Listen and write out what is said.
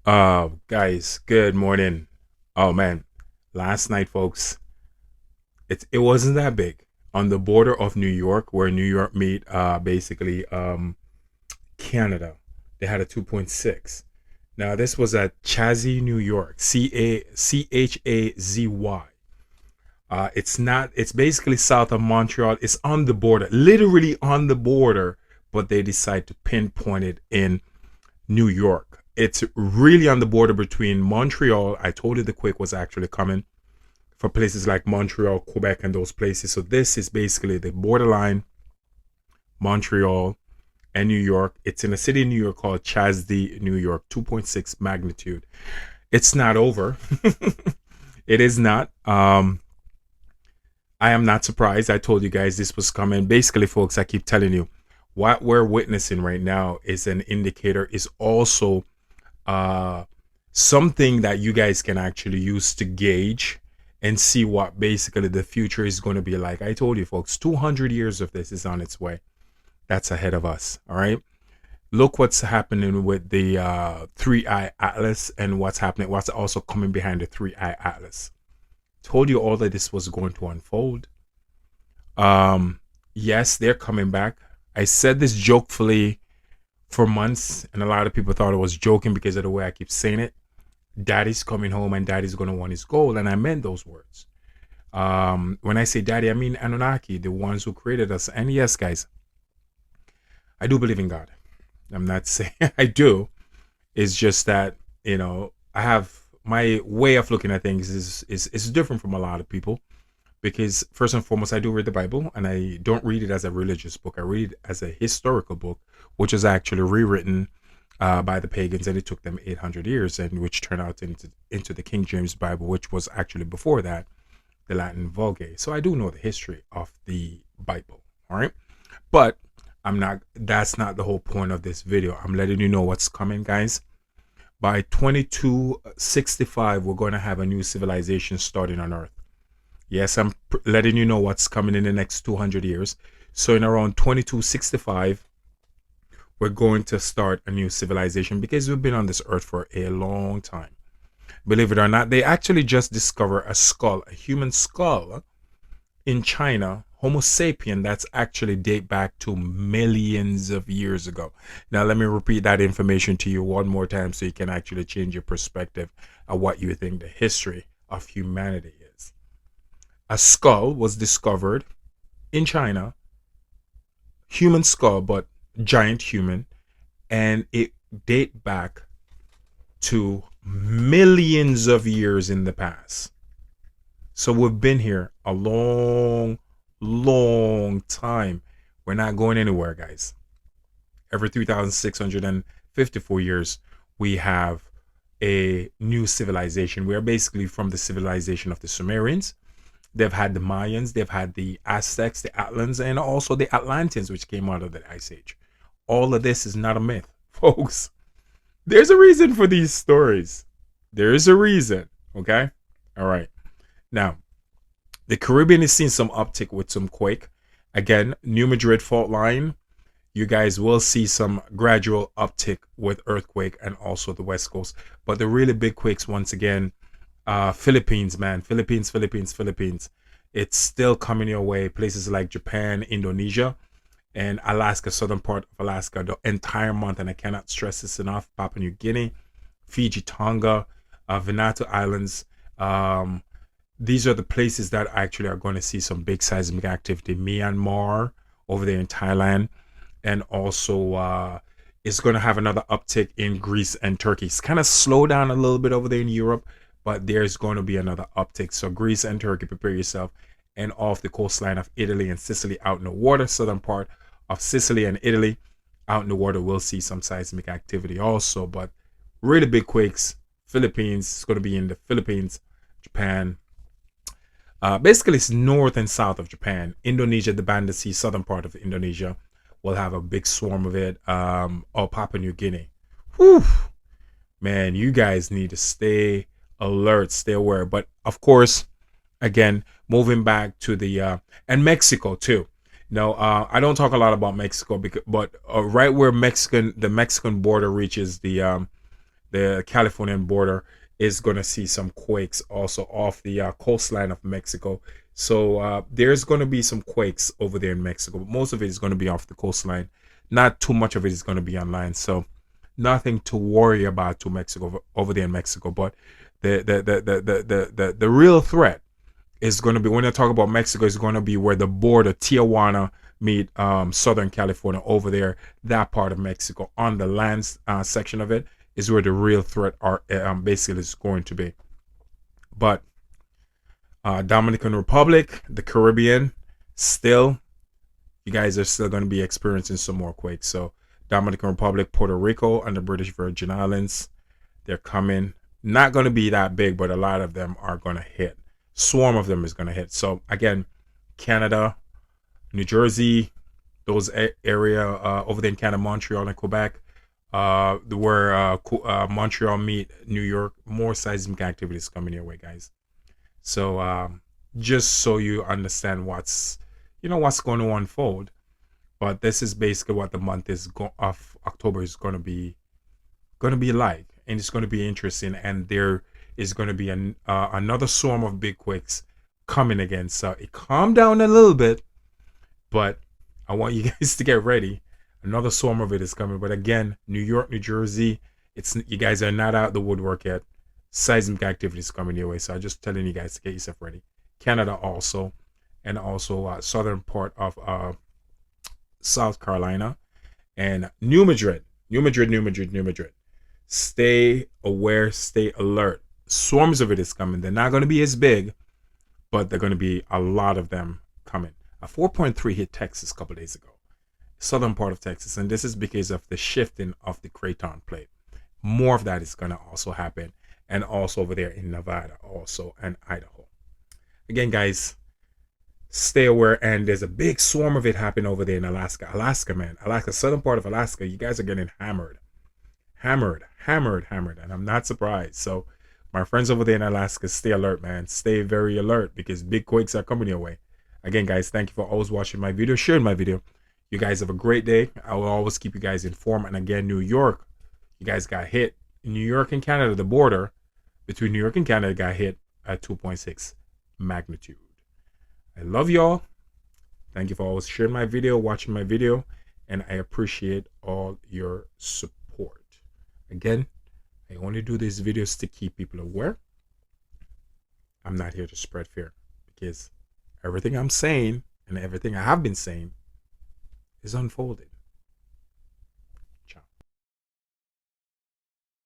Guys, good morning. Oh man, last night, folks, it wasn't that big on the border of New York, where New York meet basically Canada. They had a 2.6. Now this was at Chazy, New York, Chazy. It's not. It's basically south of Montreal. It's on the border, literally on the border, but they decide to pinpoint it in New York. It's really on the border between Montreal. I told you the quake was actually coming for places like Montreal, Quebec, and those places. So this is basically the borderline, Montreal and New York. It's in a city in New York called Chasdi, New York, 2.6 magnitude. It's not over. It is not. I am not surprised. I told you guys this was coming. Basically, folks, I keep telling you, what we're witnessing right now is an indicator, is also uh, something that you guys can actually use to gauge and see what basically the future is going to be like. I told you, folks, 200 years of this is on its way. That's ahead of us. All right. Look what's happening with the three-eye atlas and what's happening, what's also coming behind the three-eye atlas. Told you all that this was going to unfold. Um, yes, they're coming back. I said this jokefully for months, and a lot of people thought I was joking because of the way I keep saying it. Daddy's coming home and daddy's going to want his gold. And I meant those words. When I say daddy, I mean Anunnaki, the ones who created us. And yes, guys, I do believe in God. I'm not saying I do. It's just that, I have my way of looking at things is different from a lot of people, because first and foremost, I do read the Bible, and I don't read it as a religious book. I read it as a historical book, which is actually rewritten by the pagans, and it took them 800 years, and which turned out into the King James Bible, which was actually before that the Latin Vulgate. So I do know the history of the Bible. All right, but I'm not. That's not the whole point of this video. I'm letting you know what's coming, guys. By 2265, we're going to have a new civilization starting on Earth. Yes, I'm letting you know what's coming in the next 200 years. So in around 2265, we're going to start a new civilization, because we've been on this earth for a long time. Believe it or not, they actually just discovered a skull, a human skull in China, Homo sapien, that's actually date back to millions of years ago. Now, let me repeat that information to you one more time so you can actually change your perspective of what you think the history of humanity is. A skull was discovered in China, human skull, but giant human, and it date back to millions of years in the past. So we've been here a long, long time. We're not going anywhere, guys. Every 3,654 years, we have a new civilization. We are basically from the civilization of the Sumerians. They've had the Mayans, they've had the Aztecs, the Atlans, and also the Atlanteans, which came out of the Ice Age. All of this is not a myth, folks. There's a reason for these stories. There is a reason, okay? All right. Now, the Caribbean is seeing some uptick with some quake. Again, New Madrid fault line. You guys will see some gradual uptick with earthquake, and also the West Coast. But the really big quakes, once again, Philippines, man. Philippines. It's still coming your way. Places like Japan, Indonesia, and Alaska, southern part of Alaska, the entire month. And I cannot stress this enough. Papua New Guinea, Fiji, Tonga, Vanuatu Islands. These are the places that actually are going to see some big seismic activity. Myanmar, over there in Thailand, and also it's going to have another uptick in Greece and Turkey. It's kind of slowed down a little bit over there in Europe, but there's going to be another uptick. So Greece and Turkey, prepare yourself. And off the coastline of Italy and Sicily, out in the water, southern part of Sicily and Italy, out in the water, we'll see some seismic activity also. But really big quakes. Philippines, it's going to be in the Philippines, Japan. Basically, it's north and south of Japan. Indonesia, the Banda Sea, southern part of Indonesia, will have a big swarm of it. Or Papua New Guinea. Whew. Man, you guys need to stay alert, stay aware. But of course, again, moving back to the and Mexico too. No, I don't talk a lot about Mexico, but right where the Mexican border reaches the the Californian border is going to see some quakes also off the coastline of Mexico. So there's going to be some quakes over there in Mexico, but most of it is going to be off the coastline. Not too much of it is going to be on land. So nothing to worry about to Mexico over there in Mexico. But the real threat is going to be, when I talk about Mexico, is going to be where the border Tijuana meet Southern California over there. That part of Mexico on the land section of it is where the real threat are basically is going to be. But Dominican Republic, the Caribbean, still, you guys are still going to be experiencing some more quakes. So Dominican Republic, Puerto Rico, and the British Virgin Islands, they're coming. Not going to be that big, but a lot of them are going to hit. Swarm of them is going to hit. So again, Canada, New Jersey, those area over there in Canada, Montreal and Quebec, where Montreal meet New York, more seismic activities coming your way, guys. So just so you understand what's going to unfold. But this is basically what the month of October is going to be like, and it's going to be interesting. And there is going to be another swarm of big quakes coming again. So it calmed down a little bit, but I want you guys to get ready. Another swarm of it is coming. But again, New York, New Jersey, you guys are not out the woodwork yet. Seismic activity is coming your way. So I'm just telling you guys to get yourself ready. Canada also, and also southern part of South Carolina and New Madrid. Stay aware, stay alert. Swarms of it is coming. They're not going to be as big, but they're going to be a lot of them coming. A 4.3 hit Texas a couple days ago, southern part of Texas, and this is because of the shifting of the Craton plate. More of that is going to also happen, and also over there in Nevada, also, and Idaho. Again, guys, stay aware. And there's a big swarm of it happening over there in Alaska, man. Southern part of Alaska, you guys are getting hammered, and I'm not surprised. So my friends over there in Alaska, stay alert, man. Stay very alert, because big quakes are coming your way. Again, guys, thank you for always watching my video, sharing my video. You guys have a great day. I will always keep you guys informed. And again, New York, you guys got hit. In New York and Canada, the border between New York and Canada got hit at 2.6 magnitude. I love y'all. Thank you for always sharing my video, watching my video, and I appreciate all your support. Again, I only do these videos to keep people aware. I'm not here to spread fear, because everything I'm saying and everything I have been saying is unfolding.